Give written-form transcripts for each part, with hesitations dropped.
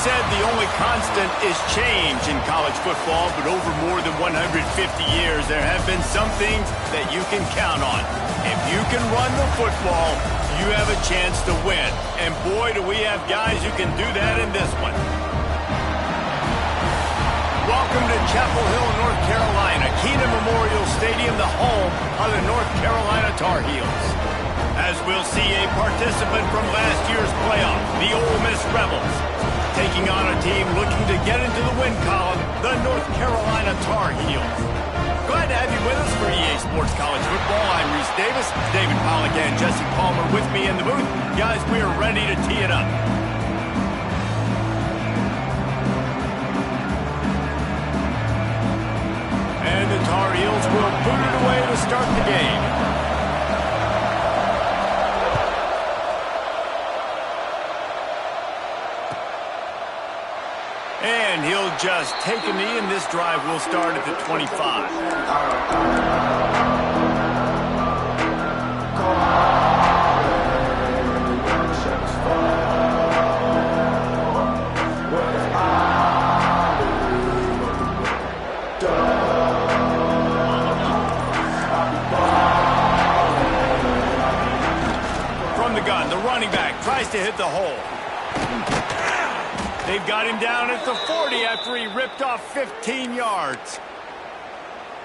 said the only constant is change in college football, but over more than 150 years, there have been some things that you can count on. If you can run the football, you have a chance to win. And boy, do we have guys who can do that in this one. Welcome to Chapel Hill, North Carolina, Keenan Memorial Stadium, the home of the North Carolina Tar Heels. As we'll see a participant from last year's playoff, the Ole Miss Rebels, taking on a team looking to get into the win column, the North Carolina Tar Heels. Glad to have you with us for EA Sports College Football. I'm Reese Davis, David Pollack and Jesse Palmer with me in the booth. Guys, we are ready to tee it up. And the Tar Heels will boot it away to start the game. And he'll just take a knee, and this drive will start at the 25. From the gun, the running back tries to hit the hole. They've got him down at the 40 after he ripped off 15 yards.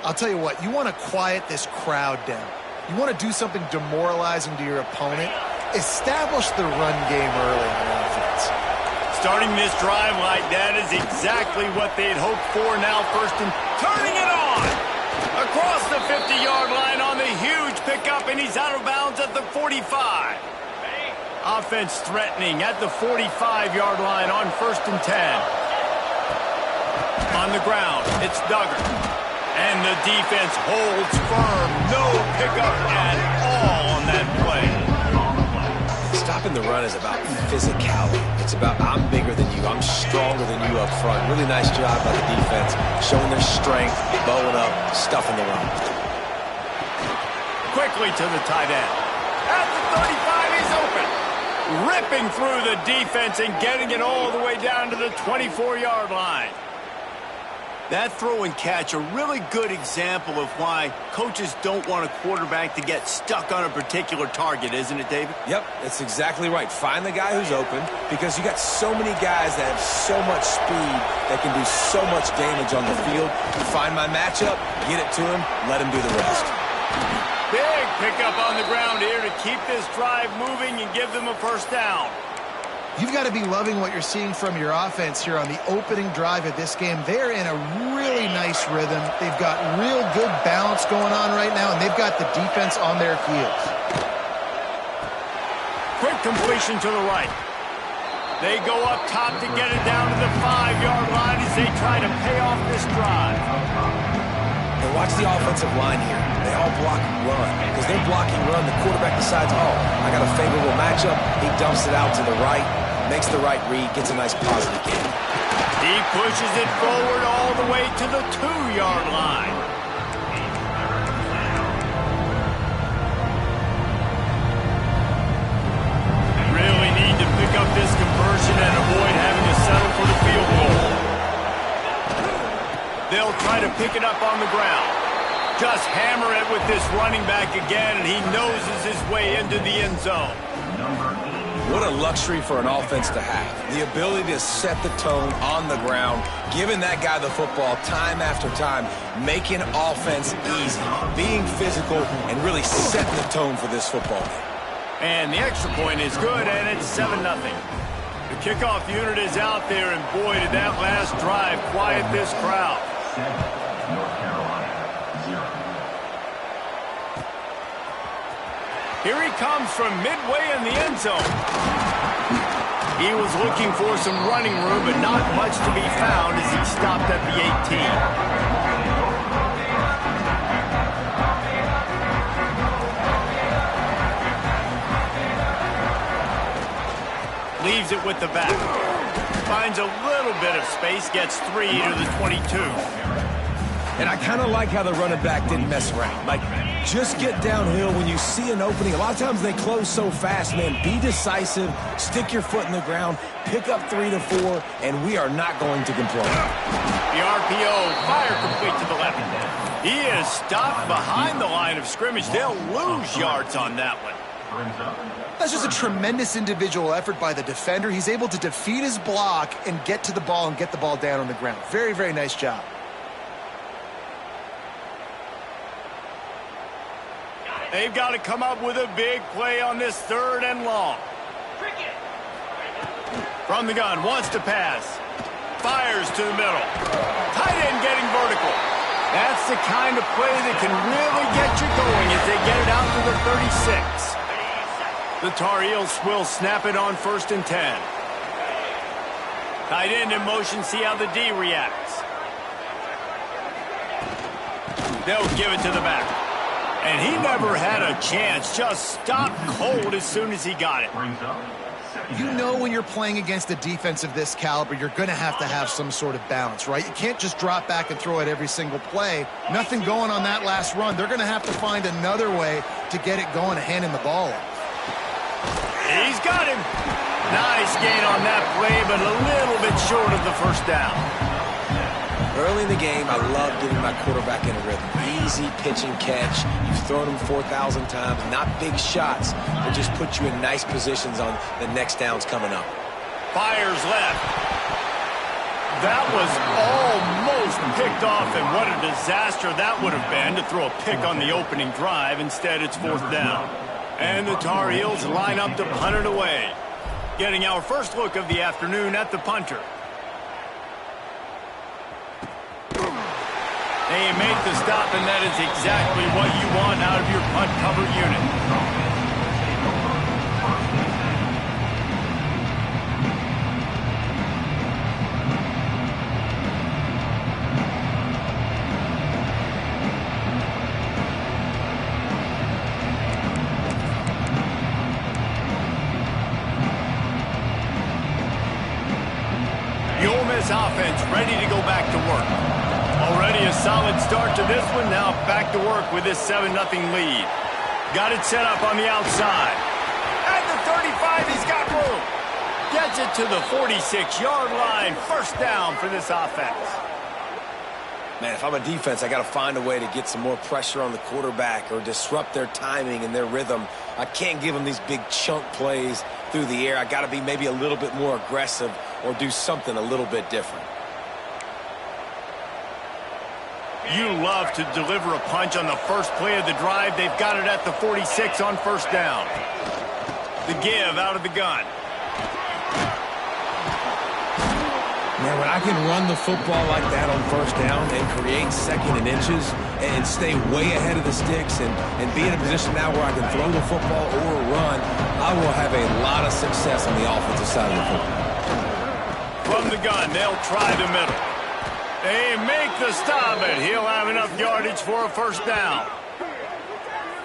I'll tell you what, you want to quiet this crowd down. You want to do something demoralizing to your opponent. Establish the run game early on offense. Starting this drive like that is exactly what they'd hoped for. Now first and turning it on. Across the 50-yard line on the huge pickup, and he's out of bounds at the 45. Offense threatening at the 45-yard line on 1st and 10. On the ground, it's Duggar. And the defense holds firm. No pickup at all on that play. Stopping the run is about physicality. It's about I'm bigger than you. I'm stronger than you up front. Really nice job by the defense, showing their strength, bowing up, stuffing the run. Quickly to the tight end. At the 35, he's open. Ripping through the defense and getting it all the way down to the 24-yard line. That throw and catch, a really good example of why coaches don't want a quarterback to get stuck on a particular target, isn't it, David? Yep, that's exactly right. Find the guy who's open, because you got so many guys that have so much speed that can do so much damage on the field. Find my matchup, get it to him, let him do the rest. Big pickup on the ground here to keep this drive moving and give them a first down. You've got to be loving what you're seeing from your offense here on the opening drive of this game. They're in a really nice rhythm. They've got real good balance going on right now, and they've got the defense on their heels. Quick completion to the right. They go up top to get it down to the 5-yard line as they try to pay off this drive. And watch the offensive line here. They all block run. Because they're blocking run, the quarterback decides, oh, I got a favorable matchup. He dumps it out to the right, makes the right read, gets a nice positive gain. He pushes it forward all the way to the 2-yard line. Really need to pick up this conversion and avoid having to settle for the field goal. They'll try to pick it up on the ground. Just hammer it with this running back again, and he noses his way into the end zone. What a luxury for an offense to have. The ability to set the tone on the ground, giving that guy the football time after time, making offense easy, being physical, and really setting the tone for this football game. And the extra point is good, and it's 7-0. The kickoff unit is out there, and boy, did that last drive quiet this crowd. Here he comes from midway in the end zone. He was looking for some running room, but not much to be found as he stopped at the 18. Leaves it with the back. Finds a little bit of space, gets 3 to the 22. And I kind of like how the running back didn't mess around. Like, just get downhill when you see an opening. A lot of times they close so fast, man. Be decisive, stick your foot in the ground, pick up 3 to 4, and we are not going to complain. The RPO, fire complete to the left. He is stopped behind the line of scrimmage. They'll lose yards on that one. That's just a tremendous individual effort by the defender. He's able to defeat his block and get to the ball and get the ball down on the ground. Very, very nice job. They've got to come up with a big play on this 3rd and long. From the gun, wants to pass. Fires to the middle. Tight end getting vertical. That's the kind of play that can really get you going as they get it out to the 36. The Tar Heels will snap it on 1st and 10. Tight end in motion, see how the D reacts. They'll give it to the back. And he never had a chance, just stopped cold as soon as he got it. You know when you're playing against a defense of this caliber, you're going to have some sort of balance, right? You can't just drop back and throw it every single play. Nothing going on that last run. They're going to have to find another way to get it going and handing the ball off. He's got him. Nice gain on that play, but a little bit short of the 1st down. Early in the game, I love getting my quarterback in a rhythm. Easy pitch and catch. You've thrown them 4,000 times. Not big shots, but just put you in nice positions on the next downs coming up. Fires left. That was almost picked off, and what a disaster that would have been to throw a pick on the opening drive. Instead, it's 4th down. And the Tar Heels line up to punt it away. Getting our first look of the afternoon at the punter. They make the stop, and that is exactly what you want out of your punt cover unit. The Ole Miss offense ready to go back to work. Already a solid start to this one. Now back to work with this 7-0 lead. Got it set up on the outside. At the 35, he's got room. Gets it to the 46-yard line. 1st down for this offense. Man, if I'm a defense, I got to find a way to get some more pressure on the quarterback or disrupt their timing and their rhythm. I can't give them these big chunk plays through the air. I got to be maybe a little bit more aggressive or do something a little bit different. You love to deliver a punch on the first play of the drive. They've got it at the 46 on 1st down. The give out of the gun. Man, when I can run the football like that on 1st down and create 2nd and inches and stay way ahead of the sticks and be in a position now where I can throw the football or run, I will have a lot of success on the offensive side of the football. From the gun, they'll try the middle. They make the stop, and he'll have enough yardage for a 1st down.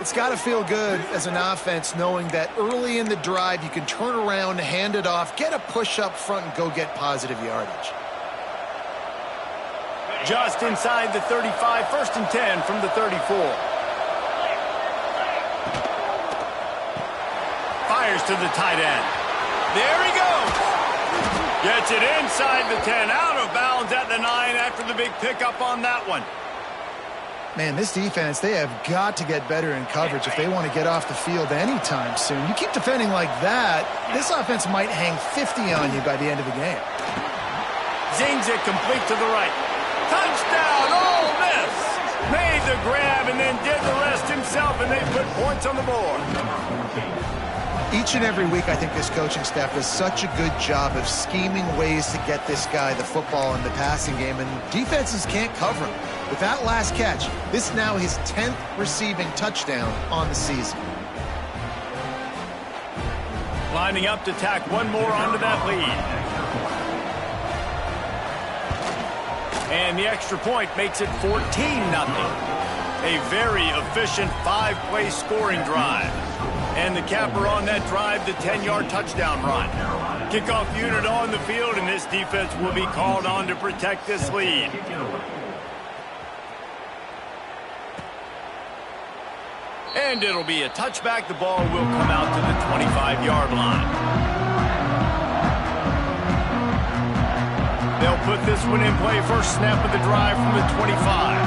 It's got to feel good as an offense knowing that early in the drive you can turn around, hand it off, get a push up front, and go get positive yardage. Just inside the 35, 1st and 10 from the 34. Fires to the tight end. There he goes. Gets it inside the 10, out of bounds at the 9 after the big pickup on that one. Man, this defense, they have got to get better in coverage if they want to get off the field anytime soon. You keep defending like that, this offense might hang 50 on you by the end of the game. Zings it complete to the right. Touchdown, Ole Miss! Made the grab and then did the rest himself, and they put points on the board. Each and every week, I think this coaching staff does such a good job of scheming ways to get this guy the football in the passing game, and defenses can't cover him. With that last catch, this is now his 10th receiving touchdown on the season. Lining up to tack one more onto that lead. And the extra point makes it 14-0. A very efficient 5-play scoring drive. And the capper on that drive, the 10-yard touchdown run. Kickoff unit on the field, and this defense will be called on to protect this lead. And it'll be a touchback. The ball will come out to the 25-yard line. They'll put this one in play. First snap of the drive from the 25.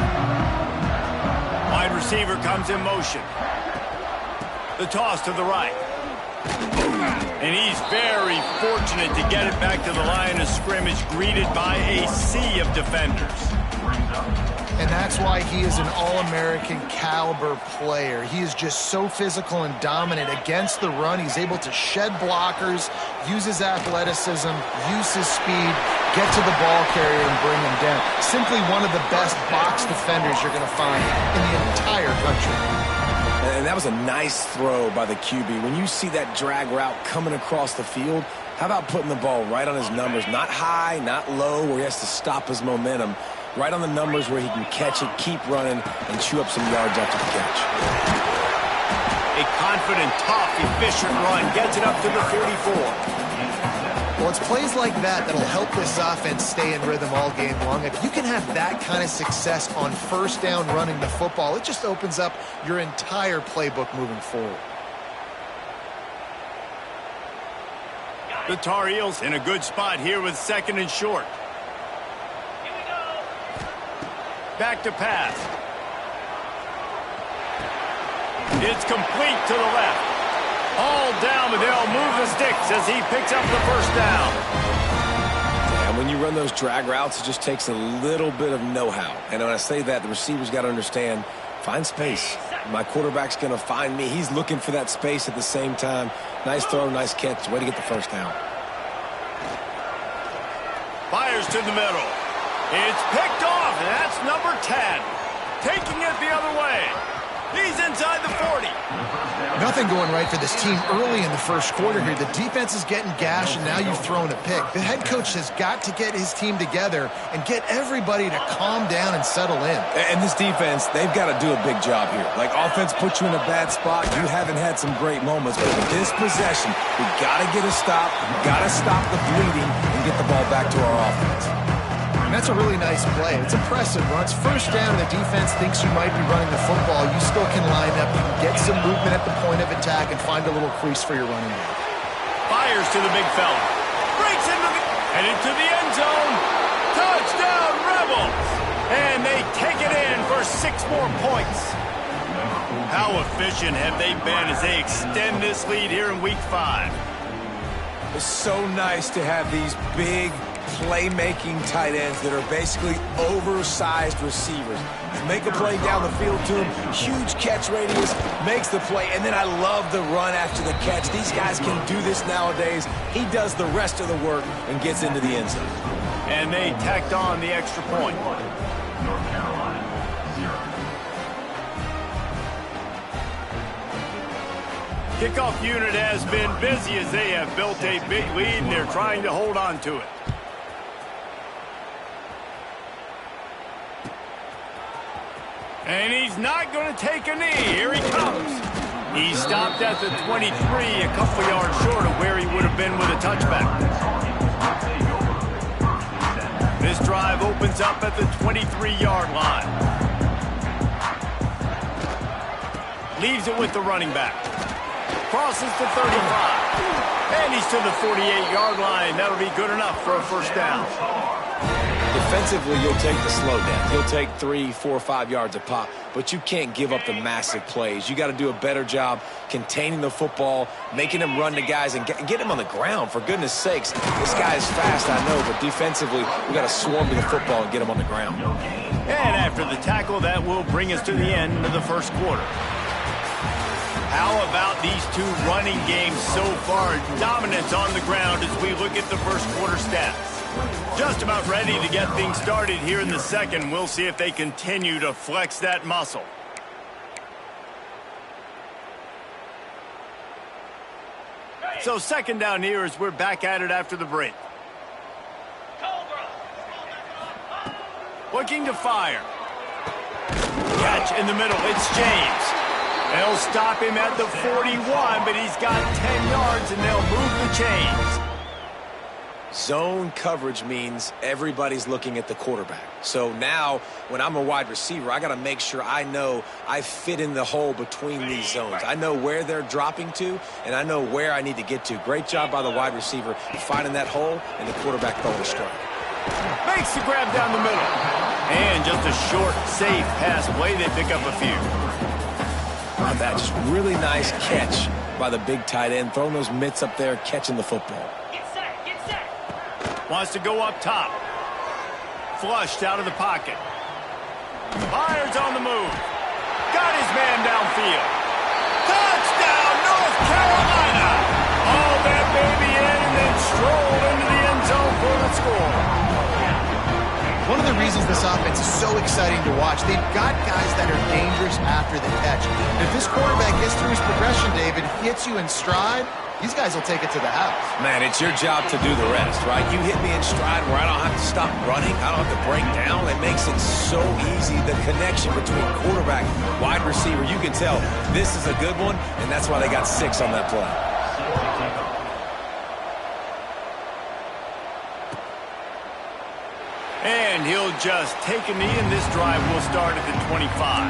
Wide receiver comes in motion. The toss to the right. And he's very fortunate to get it back to the line of scrimmage, greeted by a sea of defenders. And that's why he is an All-American caliber player. He is just so physical and dominant against the run. He's able to shed blockers, use his athleticism, use his speed, get to the ball carrier and bring him down. Simply one of the best box defenders you're going to find in the entire country. And that was a nice throw by the QB. When you see that drag route coming across the field, how about putting the ball right on his numbers? Not high, not low, where he has to stop his momentum. Right on the numbers where he can catch it, keep running, and chew up some yards after the catch. A confident, tough, efficient run gets it up to the 34. Well, it's plays like that that'll help this offense stay in rhythm all game long. If you can have that kind of success on first down running the football, it just opens up your entire playbook moving forward. The Tar Heels in a good spot here with second and short. Back to pass. It's complete to the left. All down, but they'll move the sticks as he picks up the first down. And when you run those drag routes, it just takes a little bit of know-how. And when I say that, the receiver's got to understand, find space. My quarterback's going to find me. He's looking for that space at the same time. Nice throw, nice catch. Way to get the first down. Fires to the middle. It's picked off, and that's number 10. Taking it the other way. He's inside the 40. Nothing going right for this team early in the first quarter here. The defense is getting gashed, and now you've thrown a pick. The head coach has got to get his team together and get everybody to calm down and settle in. And this defense, they've got to do a big job here. Like, offense puts you in a bad spot. You haven't had some great moments, but with this possession, we got to get a stop. Got to stop the bleeding and get the ball back to our offense. And that's a really nice play. It's impressive. When it's first down and the defense thinks you might be running the football, you still can line up. You can get some movement at the point of attack and find a little crease for your running back. Fires to the big fella. Breaks headed to the end zone. Touchdown, Rebels! And they take it in for 6 more points. How efficient have they been as they extend this lead here in Week 5? It's so nice to have these big playmaking tight ends that are basically oversized receivers. Make a play down the field to him, huge catch radius, makes the play, and then I love the run after the catch. These guys can do this nowadays. He does the rest of the work and gets into the end zone. And they tacked on the extra point. North Carolina, 0. Kickoff unit has been busy as they have built a big lead and they're trying to hold on to it. And he's not going to take a knee. Here he comes. He stopped at the 23, a couple yards short of where he would have been with a touchback. This drive opens up at the 23-yard line. Leaves it with the running back. Crosses to 35. And he's to the 48-yard line. That'll be good enough for a first down. Defensively, you'll take the slow down. He'll take 3, 4, 5 yards a pop, but you can't give up the massive plays. You got to do a better job containing the football, making him run to guys, and get him on the ground, for goodness sakes. This guy is fast, I know, but defensively, we got to swarm to the football and get him on the ground. And after the tackle, that will bring us to the end of the first quarter. How about these two running games so far? Dominance on the ground as we look at the first quarter stats. Just about ready to get things started here in the second. We'll see if they continue to flex that muscle. So second down here as we're back at it after the break. Looking to fire. Catch in the middle. It's James. They'll stop him at the 41, but he's got 10 yards, and they'll move the chains. Zone coverage means everybody's looking at the quarterback. So now, when I'm a wide receiver, I got to make sure I know I fit in the hole between these zones. I know where they're dropping to, and I know where I need to get to. Great job by the wide receiver finding that hole, and the quarterback throwing a strike. Makes the grab down the middle. And just a short, safe pass play. They pick up a few. That just really nice catch by the big tight end, throwing those mitts up there, catching the football. Get set. Wants to go up top. Flushed out of the pocket. Fires on the move. Got his man downfield. Touchdown, North Carolina! All that baby in and then strolled into the end zone for the score. One of the reasons this offense is so exciting to watch, they've got guys that are dangerous after the catch. If this quarterback gets through his progression, David, hits you in stride, these guys will take it to the house. Man, it's your job to do the rest, right? You hit me in stride where I don't have to stop running. I don't have to break down. It makes it so easy. The connection between quarterback, wide receiver, you can tell this is a good one, and that's why they got 6 on that play. And he'll just take a knee, and this drive will start at the 25.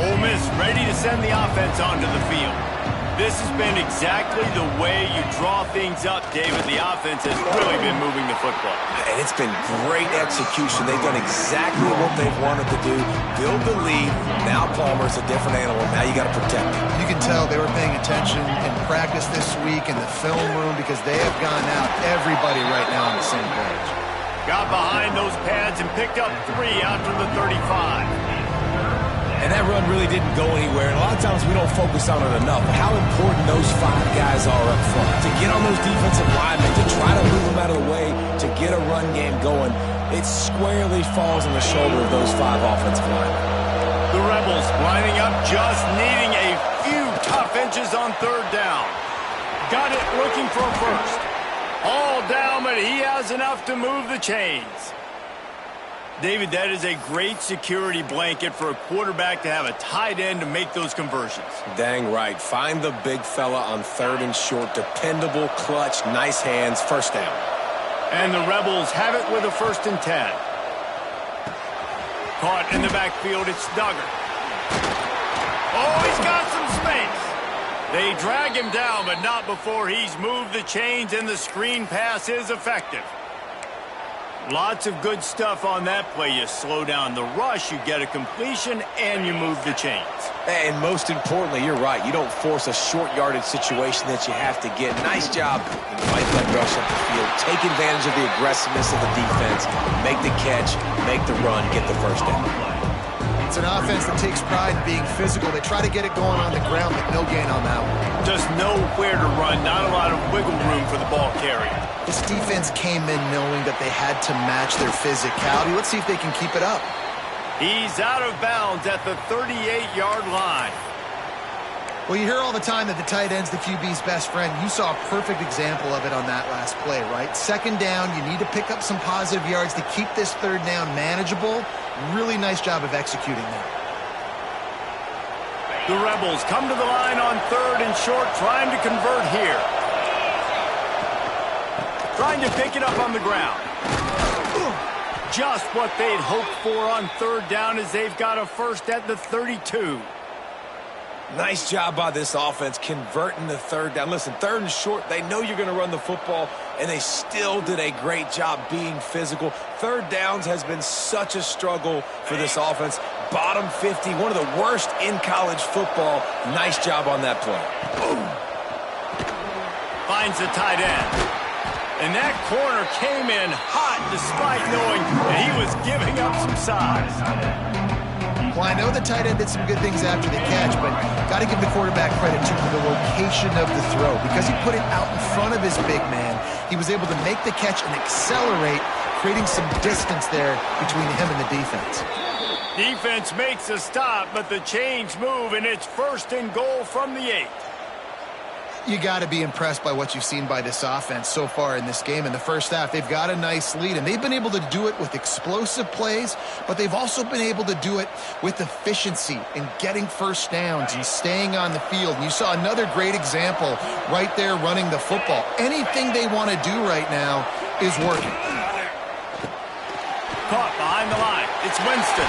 Ole Miss ready to send the offense onto the field. This has been exactly the way you draw things up, David. The offense has really been moving the football. And it's been great execution. They've done exactly what they've wanted to do. Build the lead. Now Palmer's a different animal. Now you got to protect him. You can tell they were paying attention in practice this week in the film room because they have gone out everybody right now on the same page. Got behind those pads and picked up 3 after the 35. And that run really didn't go anywhere. And a lot of times we don't focus on it enough. How important those 5 guys are up front. To get on those defensive linemen, to try to move them out of the way, to get a run game going, it squarely falls on the shoulder of those 5 offensive linemen. The Rebels lining up, just needing a few tough inches on 3rd down. Got it looking for a first. All down, but he has enough to move the chains. David, that is a great security blanket for a quarterback to have a tight end to make those conversions. Dang right. Find the big fella on 3rd and short. Dependable, clutch, nice hands, first down. And the Rebels have it with a 1st and 10. Caught in the backfield, it's Duggar. Oh, he's got some space. They drag him down, but not before he's moved the chains, and the screen pass is effective. Lots of good stuff on that play. You slow down the rush, you get a completion, and you move the chains. And most importantly, you're right. You don't force a short yardage situation that you have to get. Nice job in fight that rush up the field. Take advantage of the aggressiveness of the defense. Make the catch, make the run, get the first down. It's an offense that takes pride in being physical. They try to get it going on the ground, but no gain on that one. Just nowhere to run, not a lot of wiggle room for the ball carrier. This defense came in knowing that they had to match their physicality. Let's see if they can keep it up. He's out of bounds at the 38-yard line. Well, you hear all the time that the tight end's the QB's best friend. You saw a perfect example of it on that last play, right? 2nd down, you need to pick up some positive yards to keep this 3rd down manageable. Really nice job of executing that. The Rebels come to the line on 3rd and short, trying to convert here. Trying to pick it up on the ground. Just what they'd hoped for on 3rd down as they've got a first at the 32. Nice job by this offense converting the 3rd down. Listen, 3rd and short, they know you're going to run the football, and they still did a great job being physical. 3rd downs has been such a struggle for this offense. Bottom 50, one of the worst in college football. Nice job on that play. Boom. Finds the tight end. And that corner came in hot despite knowing that he was giving up some size. Well, I know the tight end did some good things after the catch, but got to give the quarterback credit to the location of the throw. Because he put it out in front of his big man, he was able to make the catch and accelerate, creating some distance there between him and the defense. Defense makes a stop, but the chains move, and it's 1st and goal from the 8. You got to be impressed by what you've seen by this offense so far in this game. In the first half, they've got a nice lead, and they've been able to do it with explosive plays, but they've also been able to do it with efficiency and getting first downs and staying on the field. And you saw another great example right there running the football. Anything they want to do right now is working. Caught behind the line. It's Winston.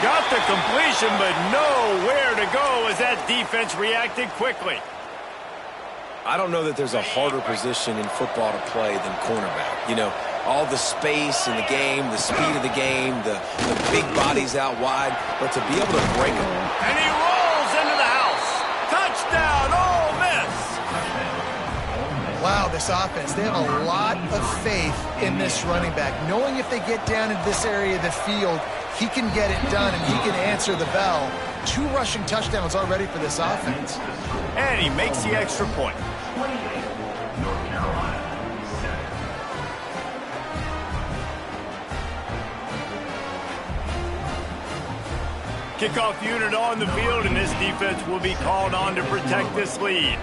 Got the completion, but nowhere to go as that defense reacted quickly. I don't know that there's a harder position in football to play than cornerback. You know, all the space in the game, the speed of the game, the big bodies out wide, but to be able to break them. And he rolls into the house. Touchdown, Ole Miss. Wow, this offense, they have a lot of faith in this running back, knowing if they get down into this area of the field, he can get it done and he can answer the bell. 2 rushing touchdowns already for this offense. And he makes the extra point. 28, North Carolina, 7. Kickoff unit on the field, and this defense will be called on to protect this lead.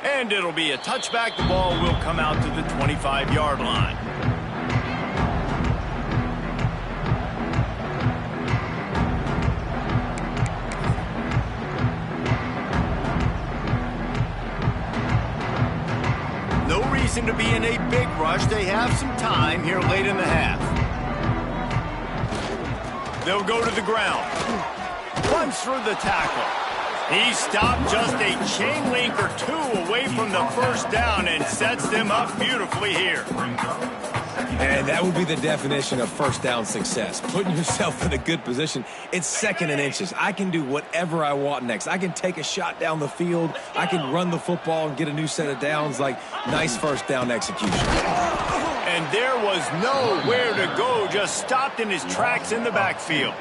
And it'll be a touchback. The ball will come out to the 25-yard line. No reason to be in a big rush. They have some time here late in the half. They'll go to the ground. Runs through the tackle. He stopped just a chain link or 2 away from the first down and sets them up beautifully here. And that would be the definition of first down success. Putting yourself in a good position. It's 2nd and inches. I can do whatever I want next. I can take a shot down the field. I can run the football and get a new set of downs. Like, nice first down execution. And there was nowhere to go. Just stopped in his tracks in the backfield.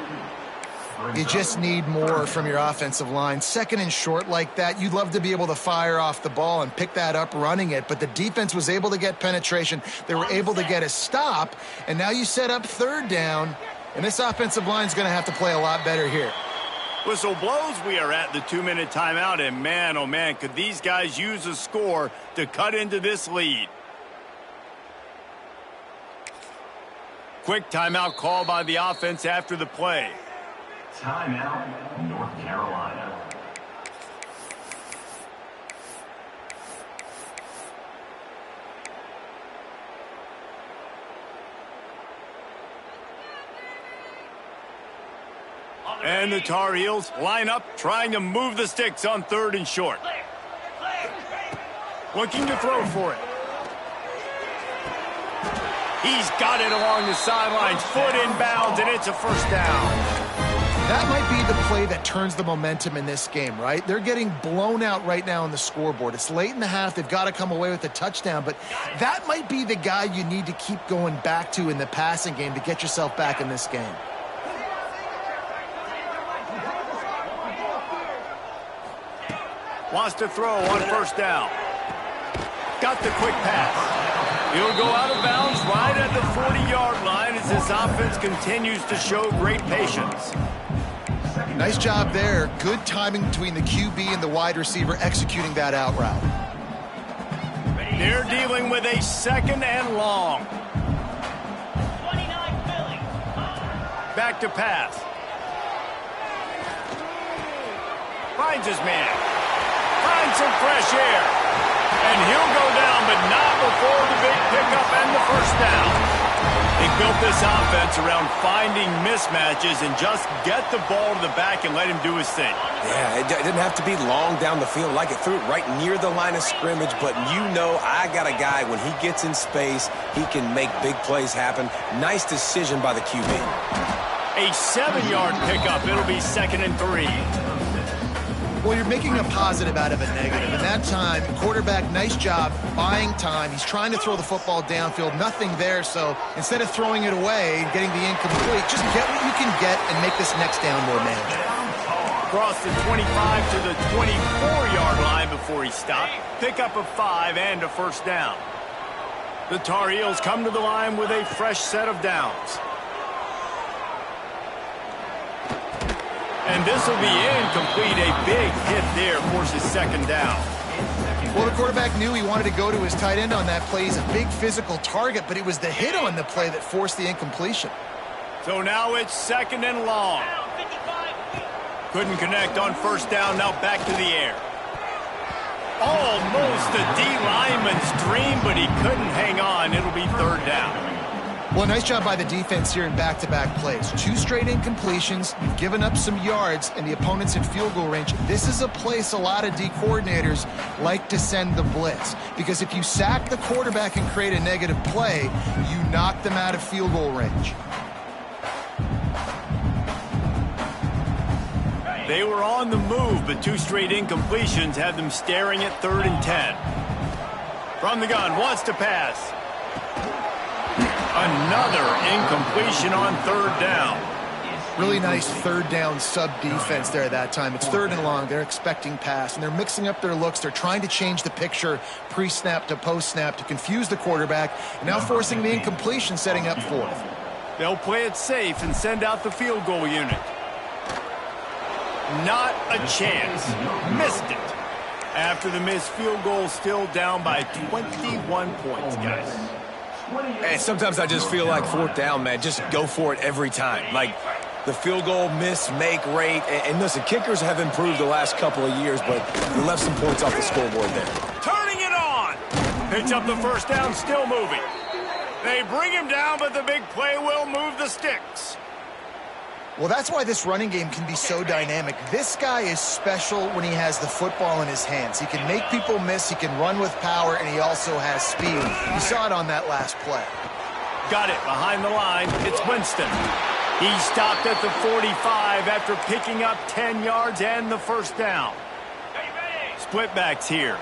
You just need more from your offensive line. 2nd and short like that, you'd love to be able to fire off the ball and pick that up running it, but the defense was able to get penetration. They were able to get a stop, and now you set up 3rd down, and this offensive line is going to have to play a lot better here. Whistle blows. We are at the 2-minute timeout, and man, oh man, could these guys use a score to cut into this lead. Quick timeout call by the offense after the play. Timeout, North Carolina. And the Tar Heels line up, trying to move the sticks on 3rd and short. Looking to throw for it. He's got it along the sidelines, foot inbounds, and it's a first down. That might be the play that turns the momentum in this game, right? They're getting blown out right now on the scoreboard. It's late in the half. They've got to come away with a touchdown, but that might be the guy you need to keep going back to in the passing game to get yourself back in this game. Wants to throw on first down. Got the quick pass. He'll go out of bounds right at the 40-yard line as this offense continues to show great patience. Nice job there. Good timing between the QB and the wide receiver executing that out route. They're dealing with a 2nd and long. Back to pass. Finds his man. Finds some fresh air. And he'll go down, but not before the big pickup and the first down. They built this offense around finding mismatches and just get the ball to the back and let him do his thing. Yeah, it didn't have to be long down the field. Like, it threw it right near the line of scrimmage, but you know I got a guy, when he gets in space, he can make big plays happen. Nice decision by the QB. A 7-yard pickup. It'll be 2nd and 3. Well, you're making a positive out of a negative. And that time, quarterback, nice job buying time. He's trying to throw the football downfield. Nothing there, so instead of throwing it away and getting the incomplete, just get what you can get and make this next down more manageable. Across the 25 to the 24-yard line before he stopped. Pickup of 5 and a first down. The Tar Heels come to the line with a fresh set of downs. And this will be incomplete. A big hit there forces second down. Well, the quarterback knew he wanted to go to his tight end on that play. He's a big physical target, but it was the hit on the play that forced the incompletion. So now it's second and long. Couldn't connect on first down. Now back to the air. Almost a D lineman's dream, but he couldn't hang on. It'll be third down. Well, nice job by the defense here in back-to-back plays. 2 straight incompletions. You've given up some yards, and the opponent's in field goal range. This is a place a lot of D coordinators like to send the blitz, because if you sack the quarterback and create a negative play, you knock them out of field goal range. They were on the move, but 2 straight incompletions had them staring at 3rd and 10. From the gun, wants to pass. Another incompletion on 3rd down. Really nice 3rd down sub-defense there that time. It's 3rd and long. They're expecting pass, and they're mixing up their looks. They're trying to change the picture pre-snap to post-snap to confuse the quarterback, and now forcing the incompletion, setting up 4th. They'll play it safe and send out the field goal unit. Not a chance. Missed it. After the missed field goal, still down by 21 points, guys. Hey, sometimes I just feel like 4th down, man. Just go for it every time. Like the field goal miss-make rate. And listen, kickers have improved the last couple of years, but they left some points off the scoreboard there. Turning it on. Picks up the first down, still moving. They bring him down, but the big play will move the sticks. Well, that's why this running game can be so dynamic. This guy is special when he has the football in his hands. He can make people miss, he can run with power, and he also has speed. You saw it on that last play. Got it behind the line. It's Winston. He stopped at the 45 after picking up 10 yards and the first down. Split backs here.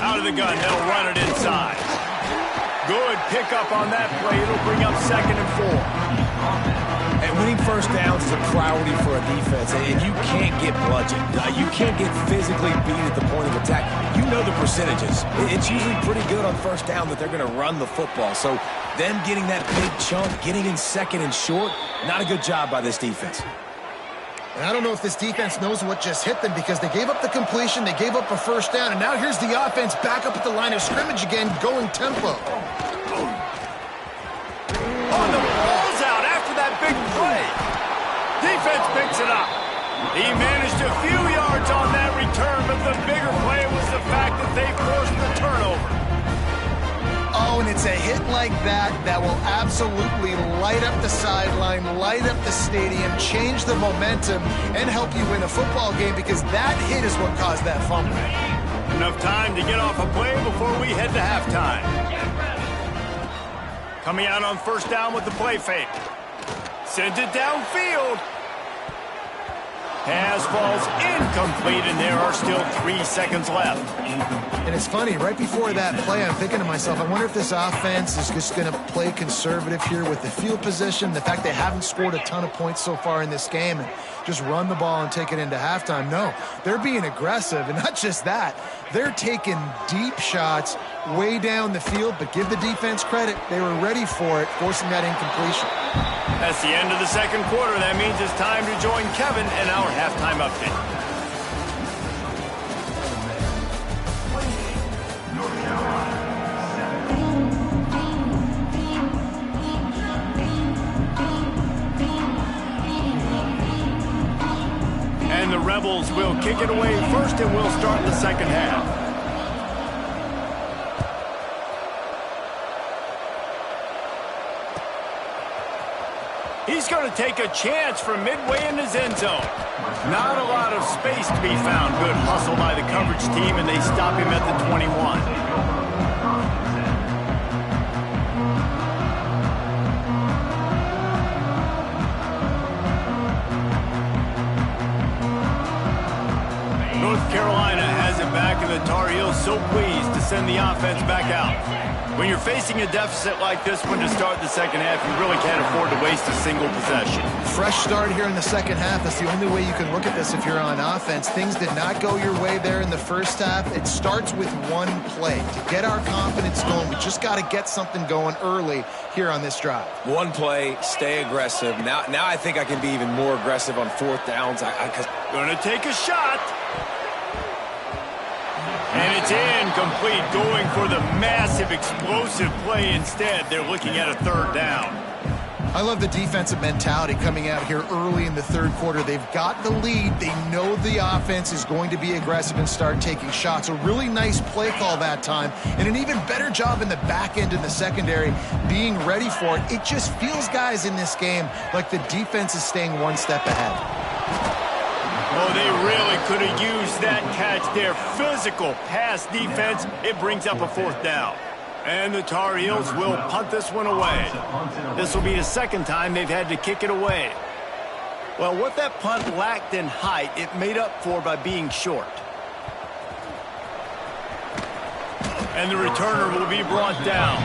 Out of the gun, they'll run it inside. Good pickup on that play. It'll bring up 2nd and 4. And winning first downs is a priority for a defense, and you can't get bludgeoned. You can't get physically beat at the point of attack. You know the percentages. It's usually pretty good on first down that they're going to run the football. So them getting that big chunk, getting in 2nd and short, not a good job by this defense. And I don't know if this defense knows what just hit them, because they gave up the completion, they gave up a first down, and now here's the offense back up at the line of scrimmage again, going tempo. Oh, the ball's out after that big play. Defense picks it up. He managed a few yards on that return, but the bigger play was the fact that they forced the turnover. Oh, and it's a hit like that that will absolutely light up the sideline, light up the stadium, change the momentum, and help you win a football game, because that hit is what caused that fumble. Enough time to get off a play before we head to halftime. Coming out on first down with the play fake. Sends it downfield. Pass falls incomplete, and there are still 3 seconds left. And it's funny, right before that play, I'm thinking to myself, I wonder if this offense is just going to play conservative here with the field position, the fact they haven't scored a ton of points so far in this game, and just run the ball and take it into halftime. No, they're being aggressive, and not just that, they're taking deep shots way down the field, but give the defense credit. They were ready for it, forcing that incompletion. That's the end of the second quarter. That means it's time to join Kevin in our halftime update. North Carolina. And the Rebels will kick it away first, and we'll start the second half. He's going to take a chance from midway in his end zone. Not a lot of space to be found. Good hustle by the coverage team, and they stop him at the 21. North Carolina has it back, and the Tar Heels so pleased to send the offense offense back out. When you're facing a deficit like this one to start the second half, you really can't afford to waste a single possession. Fresh start here in the second half. That's the only way you can look at this if you're on offense. Things did not go your way there in the first half. It starts with one play. To get our confidence going, we just got to get something going early here on this drive. One play, stay aggressive. Now I think I can be even more aggressive on fourth downs. Gonna take a shot. And it's incomplete, going for the massive, explosive play instead. They're looking at a third down. I love the defensive mentality coming out here early in the third quarter. They've got the lead. They know the offense is going to be aggressive and start taking shots. A really nice play call that time, and an even better job in the back end in the secondary being ready for it. It just feels, guys, in this game like the defense is staying one step ahead. Oh, they really could have used that catch there. Physical pass defense. It brings up a fourth down. And the Tar Heels will punt this one away. This will be the second time they've had to kick it away. Well, what that punt lacked in height, it made up for by being short. And the returner will be brought down.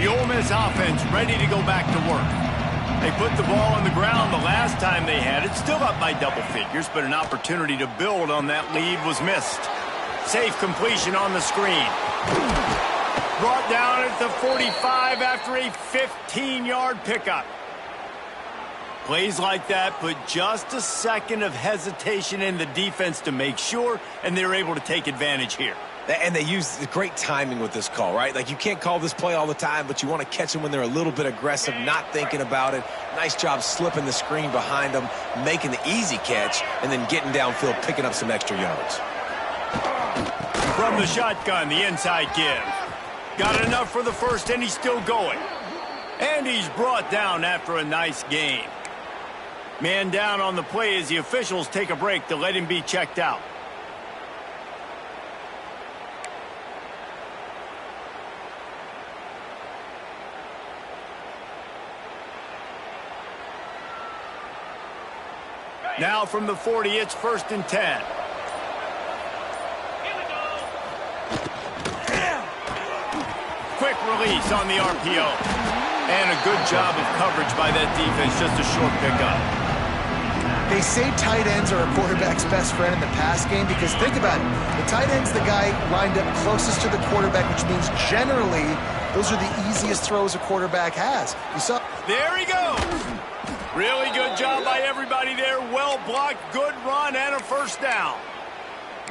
The Ole Miss offense ready to go back to work. They put the ball on the ground the last time they had it, still up by double figures, but an opportunity to build on that lead was missed. Safe completion on the screen. Brought down at the 45 after a 15-yard pickup. Plays like that put just a second of hesitation in the defense to make sure, and they're able to take advantage here. And they use the great timing with this call, right? Like, you can't call this play all the time, but you want to catch them when they're a little bit aggressive, not thinking about it. Nice job slipping the screen behind them, making the easy catch, and then getting downfield, picking up some extra yards. From the shotgun, the inside give. Got enough for the first, and he's still going. And he's brought down after a nice gain. Man down on the play as the officials take a break to let him be checked out. Now from the 40, it's 1st and 10. Quick release on the RPO. And a good job of coverage by that defense, just a short pickup. They say tight ends are a quarterback's best friend in the pass game because think about it. The tight end's the guy lined up closest to the quarterback, which means generally those are the easiest throws a quarterback has. You saw. There he goes. Really good job by everybody there. Well blocked, good run, and a first down.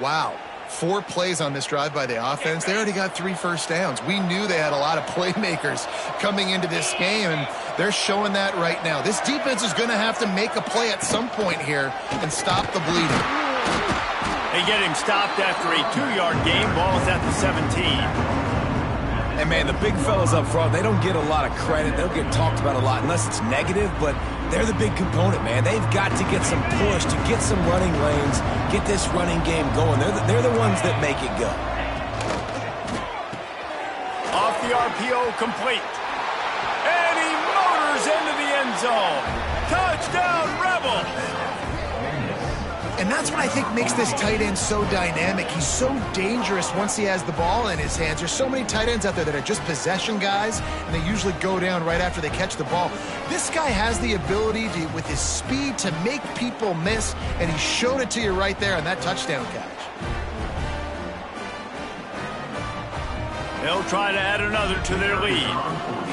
Wow. 4 plays on this drive by the offense. They already got 3 first downs. We knew they had a lot of playmakers coming into this game, and they're showing that right now. This defense is going to have to make a play at some point here and stop the bleeding. They get him stopped after a 2-yard gain. Ball's at the 17. And, man, the big fellas up front, they don't get a lot of credit. They'll get talked about a lot unless it's negative, but they're the big component, man. They've got to get some push, to get some running lanes, get this running game going. They're the ones that make it go. Off the RPO, complete. And he motors into the end zone. Touchdown, Rebels! And that's what I think makes this tight end so dynamic. He's so dangerous once he has the ball in his hands. There's so many tight ends out there that are just possession guys, and they usually go down right after they catch the ball. This guy has the ability to, with his speed, to make people miss, and he showed it to you right there on that touchdown catch. They'll try to add another to their lead.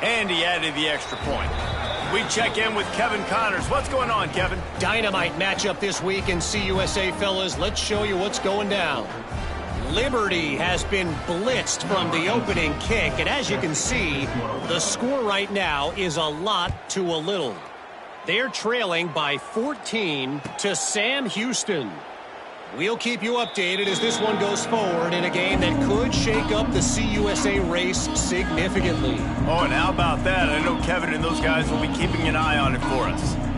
And he added the extra point. We check in with Kevin Connors. What's going on, Kevin? Dynamite matchup this week in CUSA, fellas. Let's show you what's going down. Liberty has been blitzed from the opening kick, and as you can see, the score right now is a lot to a little. They're trailing by 14 to Sam Houston. We'll keep you updated as this one goes forward in a game that could shake up the CUSA race significantly. Oh, and how about that? I know Kevin and those guys will be keeping an eye on it for us.